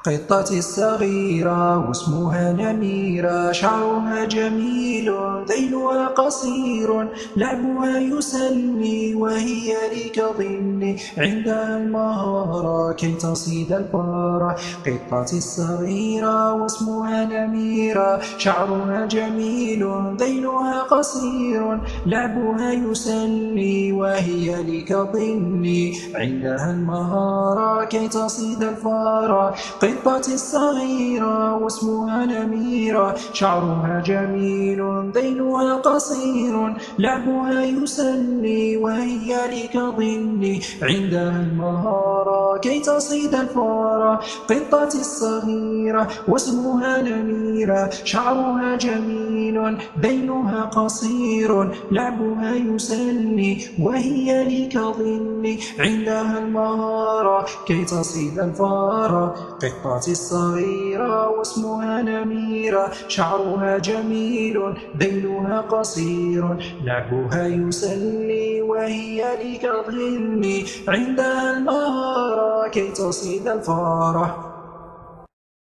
قطتي الصغيرة واسمها نميرة، شعرها جميل ذيلها قصير، لعبها يسلي وهي لي كظل، عندها المهارة كي تصيد الفار. قطتي الصغيرة واسمها نميرة، شعرها جميل ذيلها قصير، لعبها يسلي وهي لي كظل، عندها المهارة كي تصيد الفار. قطتي الصغيرة واسمها نميرة، شعرها جميل ذيلها قصير، لعبها يسلي وهي لي كظل، عندها المهارة كي تصيد الفار. قطتي الصغيرة واسمها نميرة، شعرها جميل ذيلها قصير، لعبها يسلي وهي لي كظل، عندها المهارة كي تصيد الفار. قطتي الصغيرة واسمها نميرة، شعرها جميل ذيلها قصير، لعبها يسلي وهي لي كظل، عندها المهارة كي تصيد الفار.